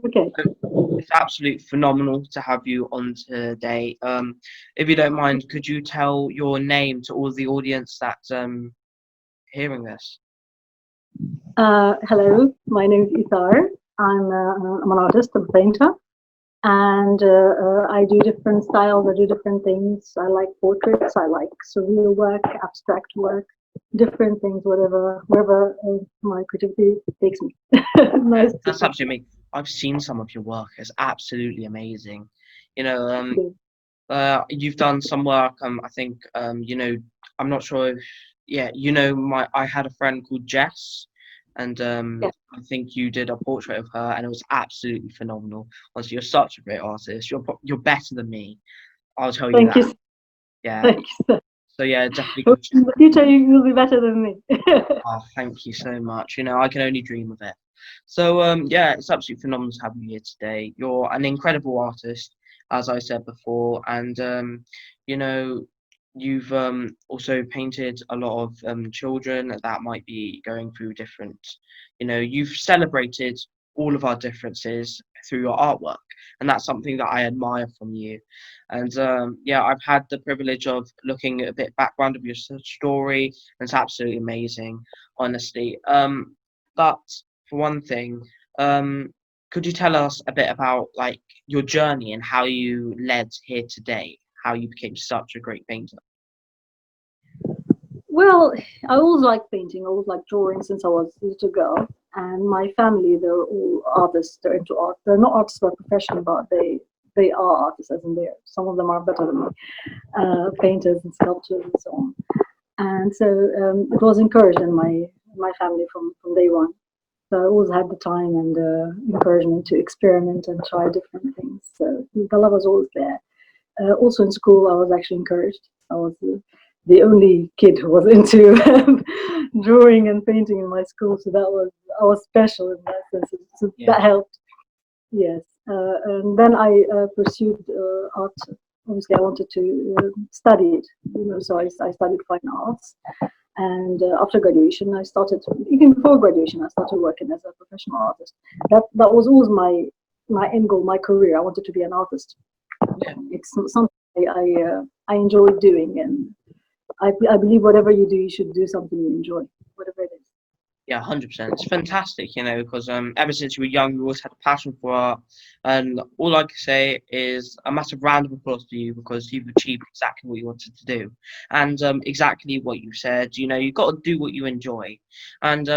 Okay. It's absolutely phenomenal to have you on today. If you don't mind, could you tell your name to all the audience that's hearing this? Hello, my name is Ithar. I'm an artist, I'm a painter, and I do different styles. I do different things. I like portraits. I like surreal work, abstract work, different things, whatever, wherever my creativity takes me. Yeah, Nice to that's meet absolutely amazing. I've seen some of your work. It's absolutely amazing. You know, you. you've done some work. I think, I'm not sure if, yeah, I had a friend called Jess, and Yeah, I think you did a portrait of her, and it was absolutely phenomenal. Honestly, you're such a great artist. You're better than me. I'll tell you thank that. you, Yeah. thank you. So. So yeah, definitely go Hope check. in the future you'll be better than me. Oh, thank you so much. I can only dream of it. So yeah, it's absolutely phenomenal to have you here today. You're an incredible artist, as I said before, and you know, you've also painted a lot of children that might be going through different. You've celebrated all of our differences through your artwork, and that's something that I admire from you. And yeah, I've had the privilege of looking at a bit background of your story, and it's absolutely amazing, honestly. But for one thing, um, could you tell us a bit about like your journey and how you led here today, how you became such a great painter? Well, I always liked painting. I always liked drawing since I was a little girl. And my family, they're all artists. They're into art. They're not artists by profession, but they are artists, as in they some of them are better than me, painters and sculptors and so on. And so it was encouraged in my family from day one. So I always had the time and encouragement to experiment and try different things. So the love was always there. Also in school, I was actually encouraged. I was the only kid who was into drawing and painting in my school, so that was I was special in that sense. So Yeah, that helped. Yes, and then I pursued art. Obviously, I wanted to study it. So I studied fine arts, and after graduation, I started. Even before graduation, I started working as a professional artist. That was always my end goal, my career. I wanted to be an artist. yeah. It's something I enjoy doing, and I believe whatever you do, you should do something you enjoy, whatever it is. Yeah, 100%. It's fantastic, because ever since you were young, you always had a passion for art. And all I can say is a massive round of applause to you because you've achieved exactly what you wanted to do. And exactly what you said, you've got to do what you enjoy. And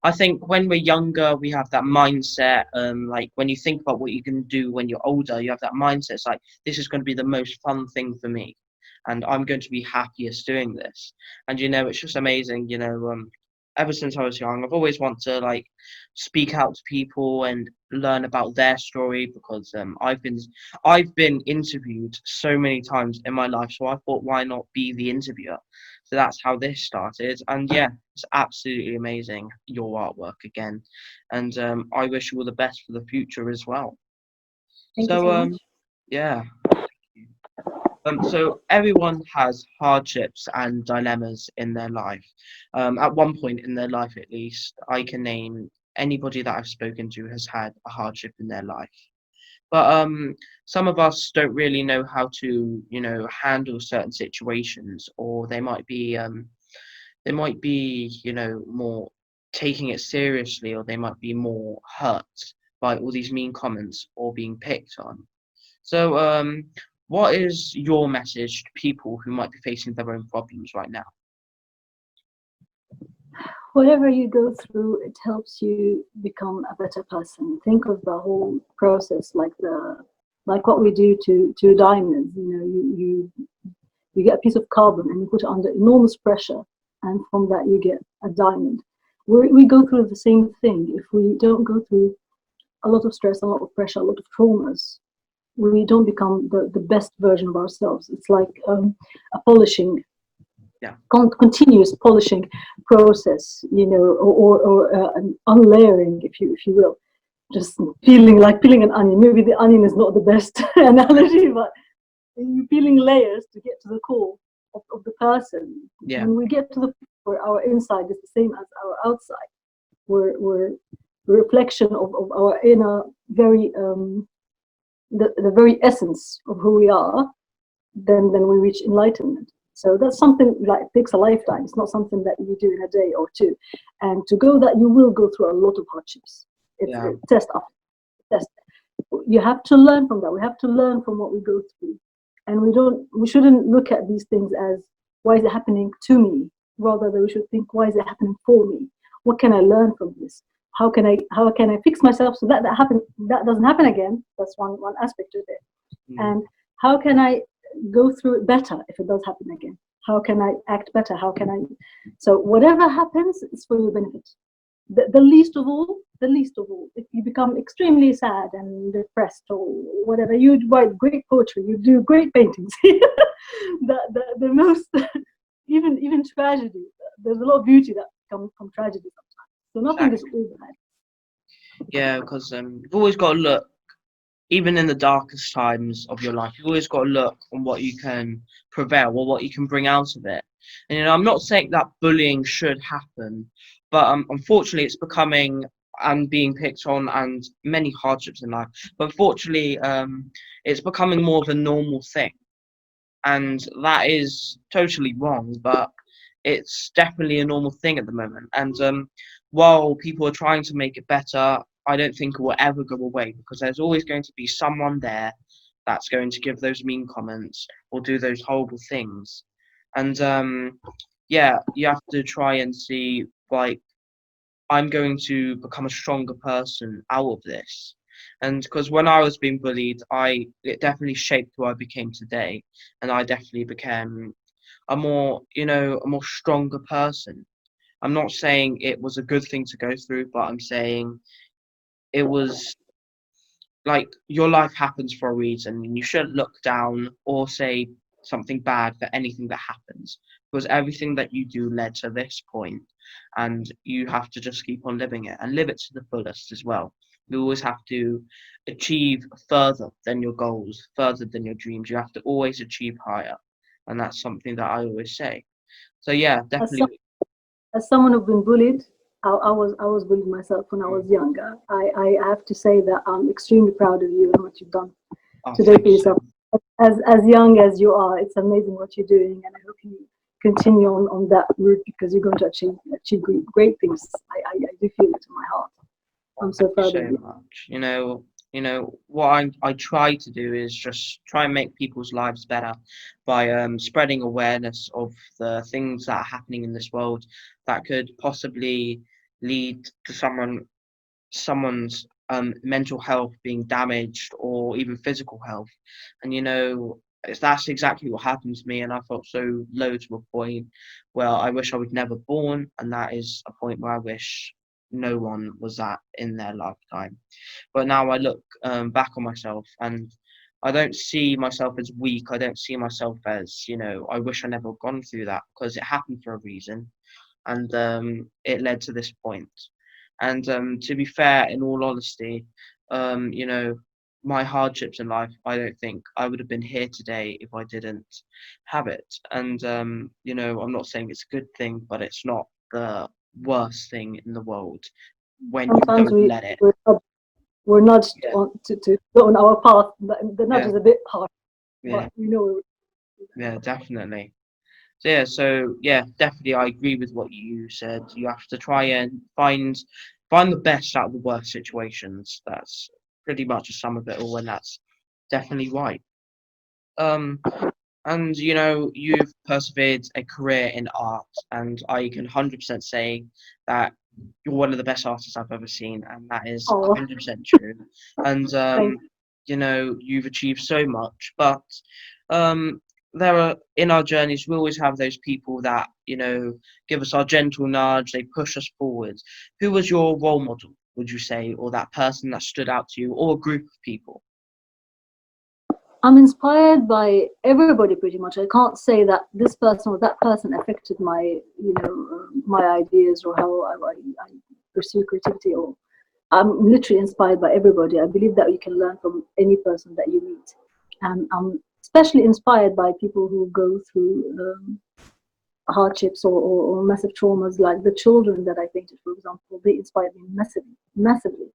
I think when we're younger, we have that mindset. Like when you think about what you can do when you're older, you have that mindset. It's like, this is going to be the most fun thing for me. And I'm going to be happiest doing this. And, it's just amazing, ever since I was young, I've always wanted to like speak out to people and learn about their story because I've been interviewed so many times in my life, so I thought why not be the interviewer? So that's how this started, and yeah, it's absolutely amazing your artwork again, and I wish you all the best for the future as well. Thank you So so much. yeah. So everyone has hardships and dilemmas in their life. At one point in their life, at least, I can name anybody that I've spoken to has had a hardship in their life. But some of us don't really know how to, handle certain situations, or they might be, more taking it seriously, or they might be more hurt by all these mean comments or being picked on. So, what is your message to people who might be facing their own problems right now? Whatever you go through, it helps you become a better person. Think of the whole process like what we do to diamonds. You get a piece of carbon and you put it under enormous pressure, and from that you get a diamond. We go through the same thing. If we don't go through a lot of stress, a lot of pressure, a lot of traumas, we don't become the best version of ourselves. It's like a polishing, Yeah, continuous polishing process, or an unlayering, if you will. Just peeling like peeling an onion. Maybe the onion is not the best analogy, but you're peeling layers to get to the core of the person. yeah, When we get to the point where our inside is the same as our outside, we're a reflection of our inner very the very essence of who we are, then we reach enlightenment. So that's something like takes a lifetime. It's not something that you do in a day or two. And to go that, you will go through a lot of hardships. It's Yeah. test after test. You have to learn from that. We have to learn from what we go through, and we shouldn't look at these things as why is it happening to me, rather than we should think why is it happening for me? What can I learn from this? How can I fix myself so that doesn't happen again? That's one aspect of it. Mm. And how can I go through it better if it does happen again? How can I act better? So whatever happens is for your benefit. The least of all, if you become extremely sad and depressed or whatever, you write great poetry, you do great paintings. The most, even tragedy, there's a lot of beauty that comes from tragedy sometimes. So nothing is Exactly. all bad. Yeah, because you've always got to look, even in the darkest times of your life, you've always got to look on what you can prevail or what you can bring out of it. And I'm not saying that bullying should happen, but unfortunately, it's becoming and being picked on, and many hardships in life. But unfortunately, it's becoming more of a normal thing, and that is totally wrong. But it's definitely a normal thing at the moment. And while people are trying to make it better, I don't think it will ever go away, because there's always going to be someone there that's going to give those mean comments or do those horrible things. And yeah, you have to try and see, like, I'm going to become a stronger person out of this. And because when I was being bullied, it definitely shaped who I became today, and I definitely became a more stronger person. I'm not saying it was a good thing to go through, but I'm saying it was, like, your life happens for a reason, and you shouldn't look down or say something bad for anything that happens, because everything that you do led to this point, and you have to just keep on living it and live it to the fullest as well. You always have to achieve further than your goals, further than your dreams. You have to always achieve higher, and that's something that I always say. So yeah, As some, definitely. as someone who's been bullied, I was bullied myself when I was younger. I have to say that I'm extremely proud of you and what you've done Oh, today thank for you so yourself. much. As young as you are, it's amazing what you're doing, and I hope you continue on that route, because you're going to achieve great things. I do feel it in my heart. I'm so Thank you proud of so you. much. What I try to do is just try and make people's lives better by spreading awareness of the things that are happening in this world that could possibly lead to someone's mental health being damaged, or even physical health. And that's exactly what happened to me, and I felt so low to a point where I wish I was never born, and that is a point where I wish no one was at in their lifetime. But now I look back on myself, and I don't see myself as weak. I don't see myself as, I wish I never gone through that, because it happened for a reason, and it led to this point. And to be fair, in all honesty, um, you know, my hardships in life, I don't think I would have been here today if I didn't have it. And I'm not saying it's a good thing, but it's not the worst thing in the world when you Sometimes don't let it. we're nudged Yeah, to go on our path. The nudge yeah, is a bit hard, yeah, but we know. yeah, definitely. So yeah, definitely I agree with what you said. You have to try and find the best out of the worst situations. That's pretty much a sum of it all, and that's definitely right. Um, and you've persevered a career in art, and I can 100% say that you're one of the best artists I've ever seen, and that is Oh, 100% true. And thank you've achieved so much, but um, there are, in our journeys, we always have those people that give us our gentle nudge. They push us forward. Who was your role model, would you say, or that person that stood out to you, or a group of people? I'm inspired by everybody pretty much. I can't say that this person or that person affected my ideas or how I pursue creativity. Or I'm literally inspired by everybody. I believe that you can learn from any person that you meet, and I'm especially inspired by people who go through hardships or massive traumas, like the children that I painted, for example. They inspired me massively, massively.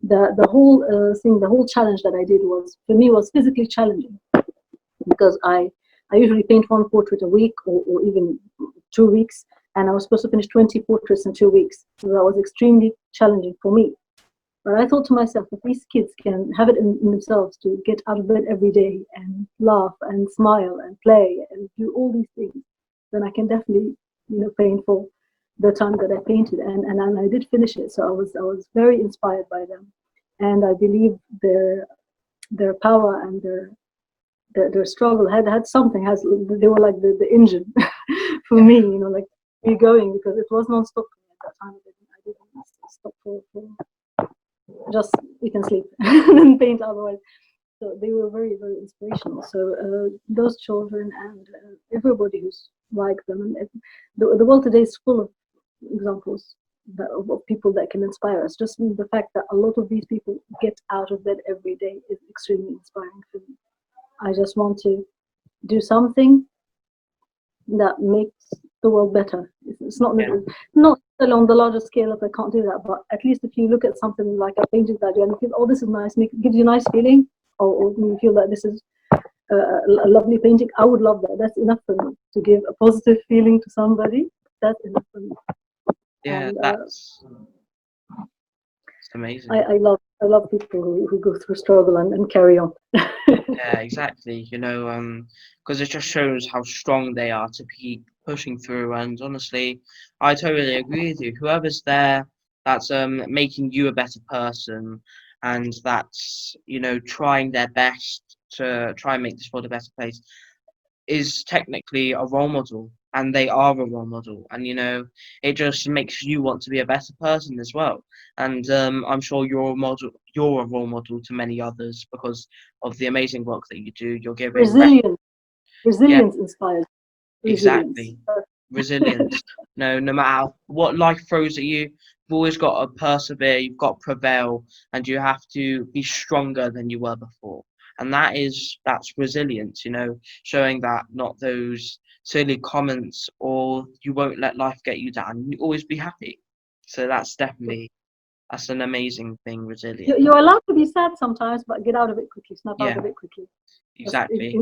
the whole thing, the whole challenge that I did was, for me, was physically challenging, because I usually paint one portrait a week, or even 2 weeks, and I was supposed to finish 20 portraits in 2 weeks. So that was extremely challenging for me. But I thought to myself, if these kids can have it in themselves to get out of bed every day and laugh and smile and play and do all these things, then I can definitely, paint for the time that I painted. And I did finish it. So I was very inspired by them, and I believe their power and their struggle had something. They were like the engine for me, like me going, because it was non-stop for me at that time. I didn't stop for just you can sleep and then paint otherwise. So they were very, very inspirational. So those children and everybody who's like them, and the world today is full of examples of people that can inspire us. Just the fact that a lot of these people get out of bed every day is extremely inspiring for me. I just want to do something that makes the world better. It's not not on the larger scale if I can't do that, but at least if you look at something like a painting that I do and you feel, oh, this is nice, gives you a nice feeling, or you feel that this is a lovely painting, I would love that. That's enough for me to give a positive feeling to somebody. That's enough for me. Yeah, And that's amazing. I love people who go through struggle and carry on. Yeah, exactly. Because it just shows how strong they are to keep pushing through. And honestly, I totally agree with you. Whoever's there that's making you a better person, and that's trying their best to try and make this world a better place, is technically a role model, and they are a role model, and it just makes you want to be a better person as well. And I'm sure you're a role model to many others because of the amazing work that you do. You're giving Resilience. yeah, Resilience inspires. Resilience. exactly, resilience. No matter what life throws at you, you've always got to persevere, you've got to prevail, and you have to be stronger than you were before. And that's resilience, showing that not those silly comments, or you won't let life get you down. You always be happy. So that's an amazing thing, resilience. You're allowed to be sad sometimes, but get out of it quickly. Snap out Yeah, of it quickly. Just exactly.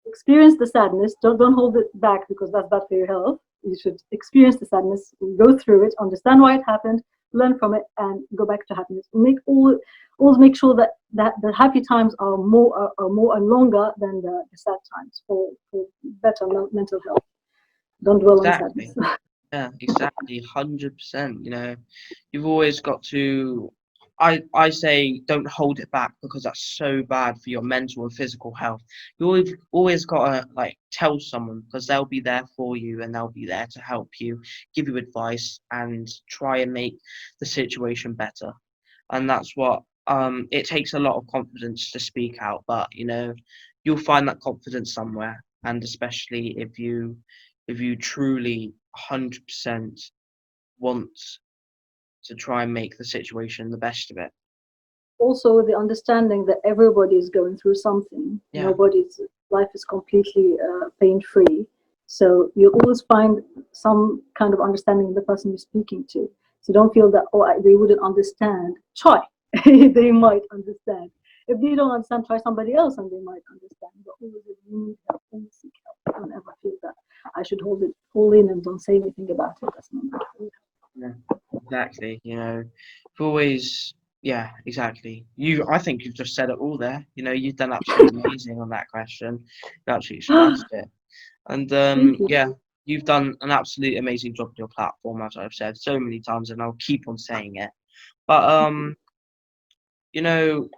experience the sadness. Don't hold it back, because that's bad for your health. You should experience the sadness, go through it, understand why it happened, learn from it, and go back to happiness. Always make sure that the happy times are more and longer than the sad times, for better mental health. Don't dwell on sadness. Exactly. Yeah, exactly, 100%. You've always got to. I say don't hold it back, because that's so bad for your mental and physical health. You always gotta tell someone, because they'll be there for you, and they'll be there to help you, give you advice, and try and make the situation better. And that's what it takes a lot of confidence to speak out, but you'll find that confidence somewhere, and especially if you truly 100% want to try and make the situation the best of it. Also, the understanding that everybody is going through something. Yeah, Nobody's life is completely pain-free. So you always find some kind of understanding in the person you're speaking to. So don't feel that, they wouldn't understand. Try. They might understand. If they don't understand, try somebody else and they might understand. But always, if you need help, always seek help. Don't ever feel that I should hold it all in and don't say anything about it. That's not good for you. yeah, exactly. You've always, yeah, exactly. I think you've just said it all there. You've done absolutely amazing on that question. You absolutely smashed it. And Thank you. yeah, you've done an absolutely amazing job with your platform, as I've said so many times, and I'll keep on saying it. But you know,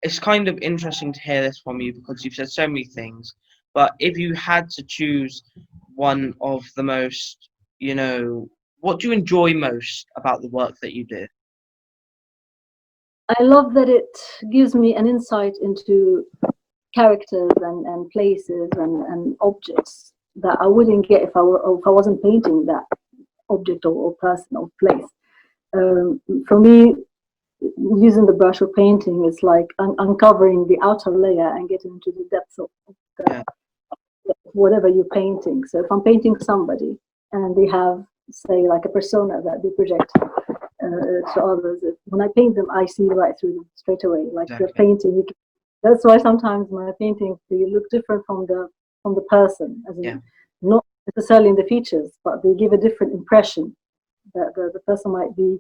it's kind of interesting to hear this from you, because you've said so many things. But if you had to choose one of the most, what do you enjoy most about the work that you do? I love that it gives me an insight into characters and places and objects that I wouldn't get if I wasn't painting that object or person or place. For me, using the brush or painting is like uncovering the outer layer and getting into the depths of Yeah, whatever you're painting. So if I'm painting somebody and they have, say, like a persona that they project, to others. When I paint them, I see right through them straight away. Like the Exactly. painting, that's why sometimes my paintings they look different from the person, as Yeah. in not necessarily in the features, but they give a different impression. That the person might be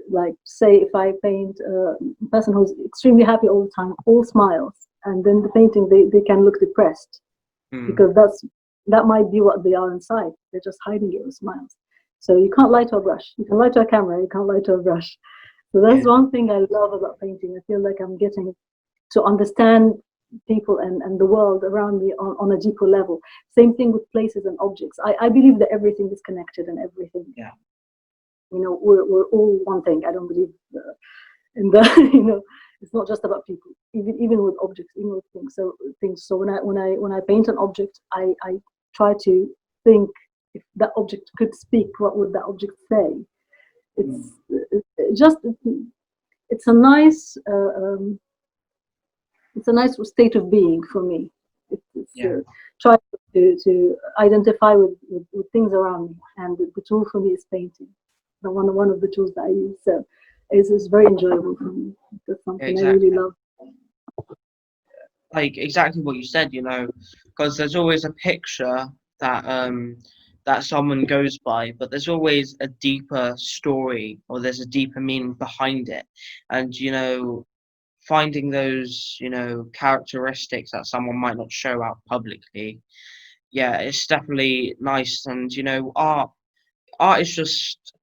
like, say, if I paint a person who's extremely happy all the time, all smiles, and then the painting they can look depressed Mm. because that might be what they are inside. They're just hiding it with smiles. So you can't lie to a brush. You can lie to a camera. You can't lie to a brush. So that's Yeah. one thing I love about painting. I feel like I'm getting to understand people and the world around me on a deeper level. Same thing with places and objects. I believe that everything is connected and everything. Yeah. We're all one thing. I don't believe in the it's not just about people. Even with objects, even with things. So when I paint an object, I try to think if that object could speak, what would that object say? Mm. It's just it's a nice it's a nice state of being for me. It's Yeah. try to identify with things around me, and the tool for me is painting. The one of the tools that I use. So it's very enjoyable for me. That's Yeah. something I really Exactly. love. Like exactly what you said, because there's always a picture that that someone goes by, but there's always a deeper story or there's a deeper meaning behind it. And finding those, characteristics that someone might not show out publicly, yeah, it's definitely nice. And art is just,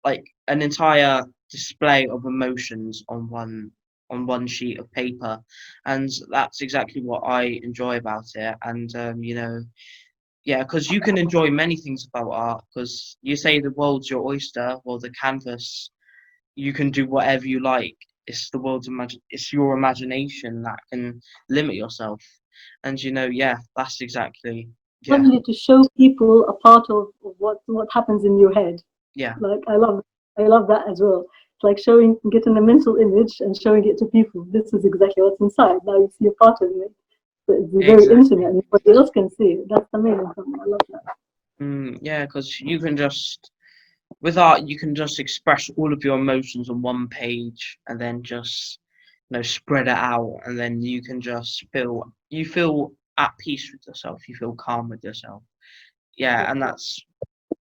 like an entire display of emotions on one sheet of paper, and that's exactly what I enjoy about it. And yeah, because you can enjoy many things about art. Because you say the world's your oyster, well, the canvas, you can do whatever you like. It's the world's it's your imagination that can limit yourself. And yeah, that's exactly, yeah, Lovely to show people a part of what happens in your head. yeah, Like I love that as well. It's like getting a mental image and showing it to people. This is exactly what's inside. Now you see a part of me. So it's very intimate, exactly. and nobody else can see it. That's amazing for me. I love that. Yeah, because you can just, with art, you can just express all of your emotions on one page and then just, spread it out, and then you can just you feel at peace with yourself. You feel calm with yourself. Yeah, and that's,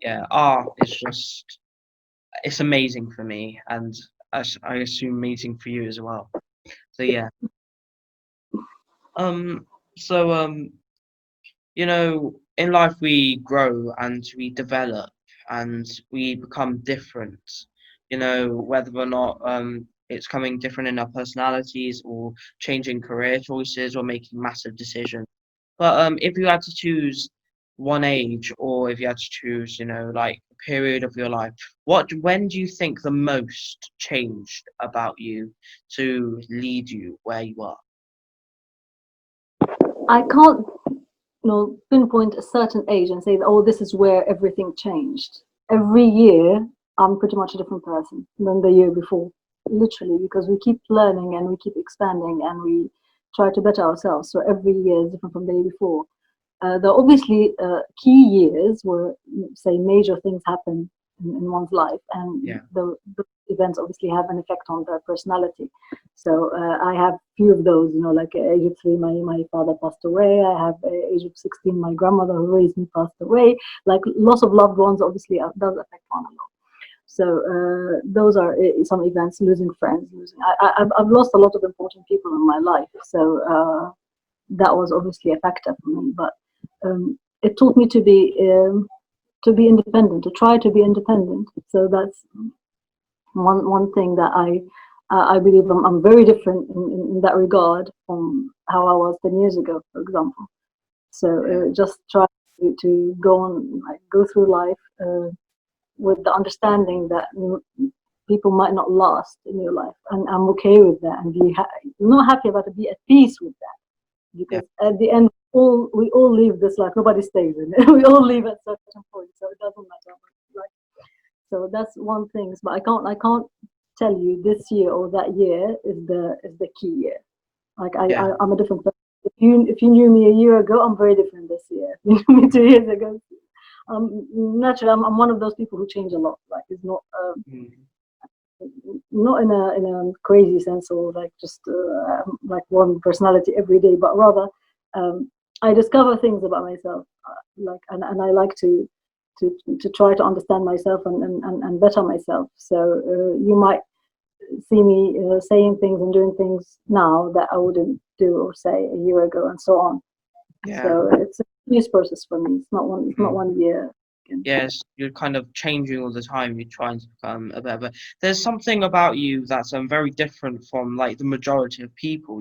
yeah, art is just, it's amazing for me, and I assume amazing for you as well. So yeah, um, so in life we grow and we develop and we become different, whether or not it's coming different in our personalities or changing career choices or making massive decisions. But if you had to choose one age, or if you had to choose, like a period of your life, when do you think the most changed about you to lead you where you are? I can't pinpoint a certain age and say, oh, this is where everything changed. Every year, I'm pretty much a different person than the year before, literally, because we keep learning and we keep expanding and we try to better ourselves. So every year is different from the year before. There are obviously key years where, say, major things happen in one's life, and Yeah, the events obviously have an effect on their personality. So I have few of those, like at age of 3, my father passed away. I have at age of 16, my grandmother who raised me passed away. Like loss of loved ones, obviously, does affect one a lot. So those are some events. Losing friends, I've lost a lot of important people in my life. So that was obviously a factor for me. But it taught me to be independent, to try to be independent. So that's one thing that I believe I'm very different in that regard from how I was 10 years ago, for example. So yeah, just try to go on, like, go through life with the understanding that people might not last in your life, and I'm okay with that, and not happy about it, be at peace with that, yeah, because at the end, we all leave this life. Nobody stays in it. We all leave at certain point, so it doesn't matter. Like, so that's one thing. But I can't tell you this year or that year is the key year. Like yeah, I'm a different person. If you knew me a year ago, I'm very different this year. If you knew me 2 years ago, naturally, I'm one of those people who change a lot. Like, it's not Mm. not in a crazy sense, or like just like one personality every day, but rather um, I discover things about myself, like, and I like to try to understand myself and better myself. So you might see me saying things and doing things now that I wouldn't do or say a year ago, and so on. Yeah. So it's a continuous process for me. It's not one. It's not Mm. 1 year. Again. Yes, you're kind of changing all the time. You're trying to become a better. There's something about you that's very different from like the majority of people.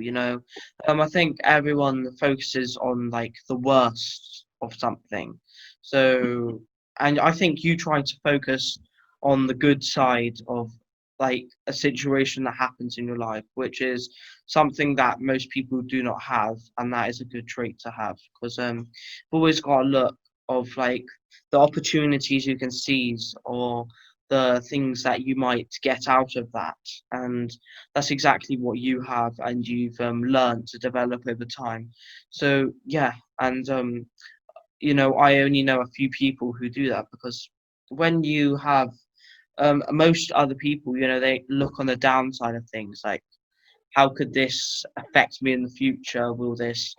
I think everyone focuses on like the worst of something. So, and I think you try to focus on the good side of like a situation that happens in your life, which is something that most people do not have, and that is a good trait to have because you've always got to look of like the opportunities you can seize or the things that you might get out of that. And that's exactly what you have and you've learned to develop over time. So, yeah, and I only know a few people who do that because when you have most other people, they look on the downside of things like, how could this affect me in the future? Will this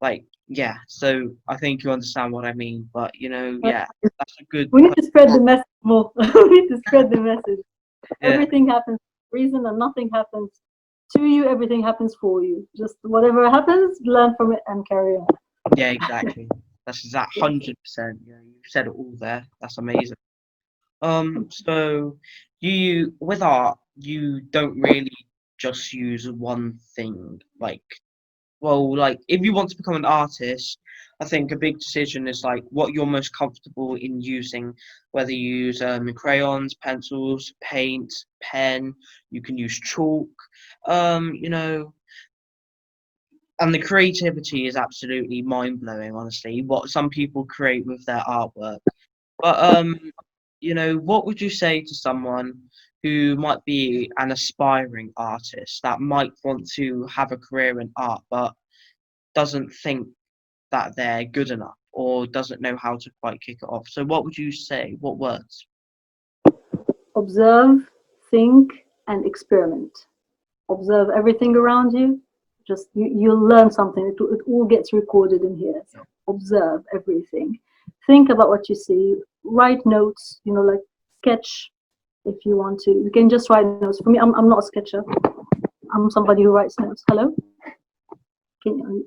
like, yeah, so I think you understand what I mean, but Uh, yeah, that's a good We need to spread the message more. We need to spread the message. yeah, Everything happens for a reason, and nothing happens to you. Everything happens for you. Just whatever happens, learn from it and carry on. yeah, exactly. That's that Yes. 100%. You said it all there. That's amazing. So you with art, you don't really just use one thing. Like, well, like if you want to become an artist, I think a big decision is like what you're most comfortable in using, whether you use crayons, pencils, paint, pen, you can use chalk, um, you know, and the creativity is absolutely mind blowing, honestly, what some people create with their artwork. But what would you say to someone who might be an aspiring artist that might want to have a career in art but doesn't think that they're good enough or doesn't know how to quite kick it off? So what would you say? What words? Observe, think, and experiment. Observe everything around you. Just you'll learn something. It all gets recorded in here. So observe everything. Think about what you see. Write notes. Like sketch if you want to. You can just write notes. For me, I'm not a sketcher. I'm somebody who writes notes. Hello.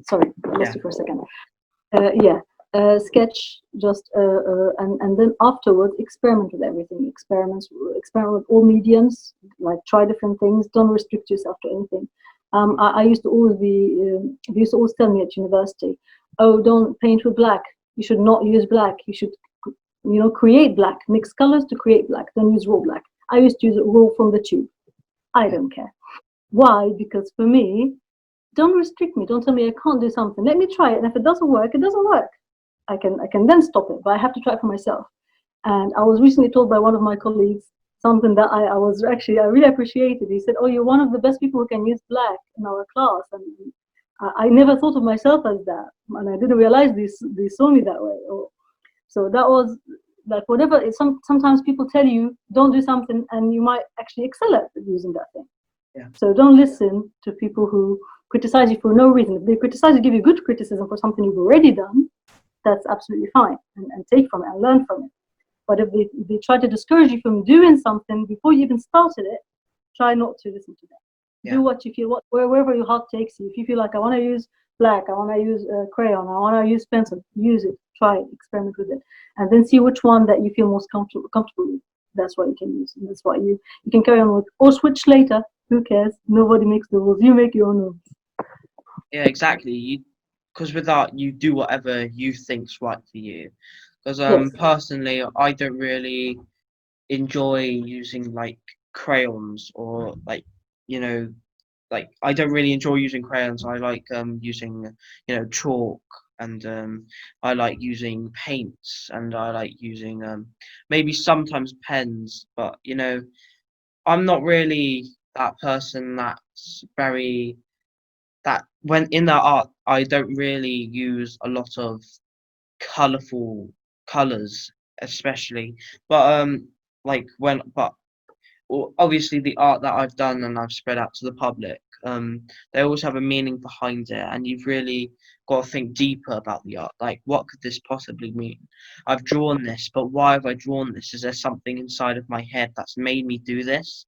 Sorry, I lost Yeah, you for a second. Yeah, sketch just and then afterwards experiment with everything. Experiment with all mediums. Like try different things. Don't restrict yourself to anything. I used to always be. They used to always tell me at university, "Oh, don't paint with black. You should not use black. You should, create black. Mix colors to create black. Don't use raw black." I used to use it raw from the tube. I yeah, don't care. Why? Because for me, don't restrict me. Don't tell me I can't do something. Let me try it. And if it doesn't work, it doesn't work. I can then stop it, but I have to try it for myself. And I was recently told by one of my colleagues something that I really appreciated. He said, "Oh, you're one of the best people who can use black in our class." And I never thought of myself as that, and I didn't realize they saw me that way. So that was like whatever. Sometimes people tell you don't do something, and you might actually excel at using that thing. yeah, So don't listen to people who criticize you for no reason. If they criticize you, give you good criticism for something you've already done, that's absolutely fine, and take from it and learn from it. But if they try to discourage you from doing something before you even started it, try not to listen to them. yeah, Do what you feel, wherever your heart takes you. If you feel like I want to use black, I want to use crayon, I want to use pencil, use it, try it, experiment with it, and then see which one that you feel most comfortable with. That's what you can use, and that's what you can carry on with, or switch later. Who cares? Nobody makes the rules. You make your own rules. yeah, exactly. Because with art, you do whatever you think's right for you. Because Yes. personally, I don't really enjoy using like crayons or like you know like I don't really enjoy using crayons. I like using chalk and I like using paints and I like using maybe sometimes pens, but I'm not really that person that's very that when in the art I don't really use a lot of colorful colors especially. But like when but obviously the art that I've done and I've spread out to the public, they always have a meaning behind it, and you've really got to think deeper about the art. Like, what could this possibly mean? I've drawn this, but why have I drawn this? Is there something inside of my head that's made me do this?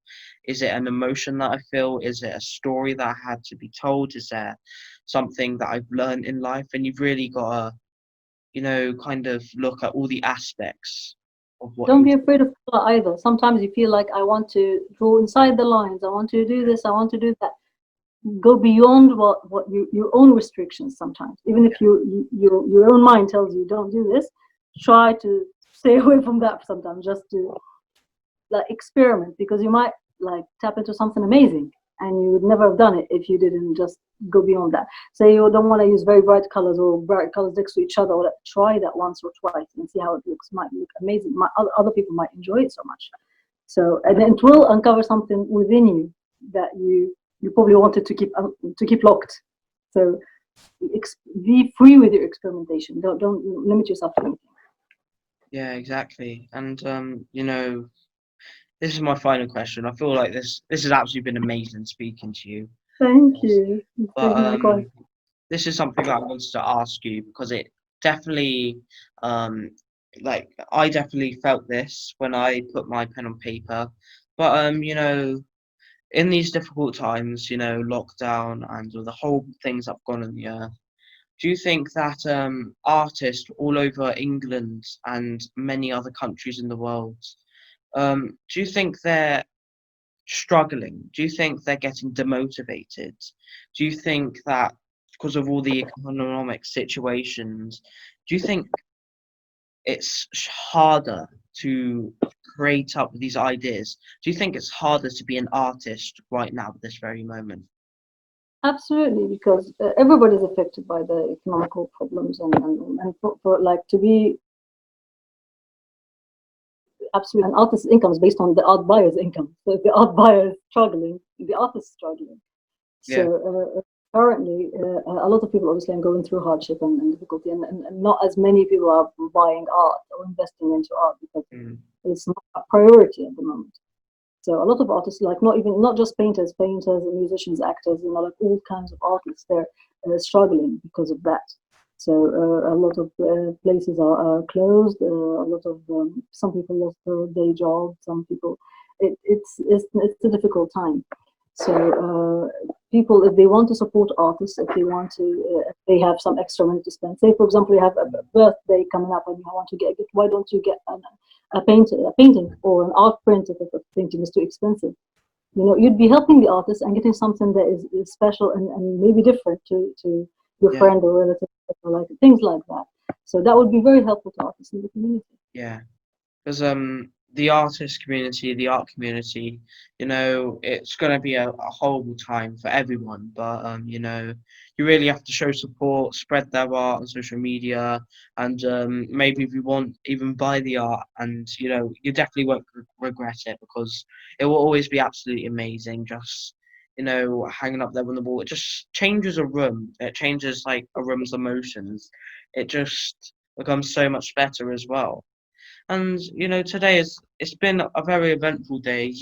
Is it an emotion that I feel? Is it a story that I had to be told? Is there something that I've learned in life? And you've really got to, kind of look at all the aspects of what Don't you're. be afraid of color either. Sometimes you feel like I want to draw inside the lines. I want to do this. I want to do that. Go beyond what your own restrictions. Sometimes, even if your own mind tells you don't do this, try to stay away from that. Sometimes, just to like experiment, because you might like tap into something amazing, and you would never have done it if you didn't just go beyond that. Say you don't want to use very bright colors or bright colors next to each other, or try that once or twice and see how it looks. Might look amazing. Other people might enjoy it so much. So, and then it will uncover something within you that you probably wanted to keep locked. So be free with your experimentation. Don't limit yourself to anything. Yeah, exactly. And this is my final question. I feel like this has absolutely been amazing speaking to you. Thank you. It's But been likewise. this is something that I wanted to ask you because it definitely, um, like I definitely felt this when I put my pen on paper. But in these difficult times, lockdown and all the whole things that have gone on the earth, do you think that artists all over England and many other countries in the world, do you think they're struggling? Do you think they're getting demotivated? Do you think that because of all the economic situations, do you think it's harder to create up these ideas? Do you think it's harder to be an artist right now at this very moment? Absolutely, because everybody's affected by the economical problems, and for like to be absolutely an artist's income is based on the art buyer's income. So if the art buyer is struggling, the artist is struggling. So Yeah. currently, a lot of people obviously are going through hardship and difficulty, and not as many people are buying art or investing into art because Mm. it's not a priority at the moment. So a lot of artists, like not just painters, musicians, actors, like all kinds of artists, they're struggling because of that. So a lot of places are closed. A lot of some people lost their day job. Some people, it's a difficult time. So people, if they want to support artists, if they want to, if they have some extra money to spend. Say, for example, you have a birthday coming up and you want to get a gift. Why don't you get a painting or an art print if the painting is too expensive? You'd be helping the artist and getting something that is special and maybe different to your Yeah. friend or relative, or like things like that. So that would be very helpful to artists in the community. Yeah. Because the artist community, the art community, it's going to be a horrible time for everyone. But you really have to show support, spread their art on social media, and maybe if you want, even buy the art, and you definitely won't regret it because it will always be absolutely amazing. Just hanging up there on the wall, it just changes a room. It changes like a room's emotions. It just becomes so much better as well. And today it's been a very eventful day.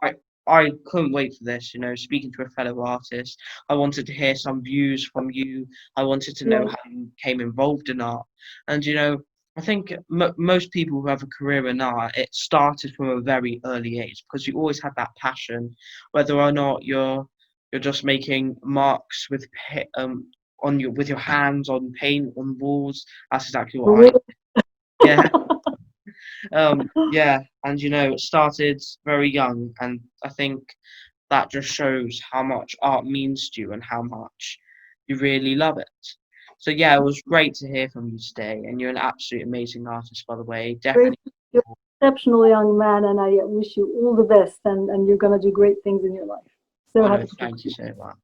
I I couldn't wait for this. Speaking to a fellow artist, I wanted to hear some views from you. I wanted to know Yeah. how you came involved in art. And I think most people who have a career in art, it started from a very early age because you always had that passion, whether or not you're just making marks with on your with your hands on paint on walls. That's exactly what I. Yeah. Yeah, and it started very young, and I think that just shows how much art means to you and how much you really love it. So yeah, it was great to hear from you today, and you're an absolute amazing artist, by the way. Great, Definitely. you're an exceptional young man, and I wish you all the best, and you're gonna do great things in your life. So Oh no, happy to talk thank to you you. so much.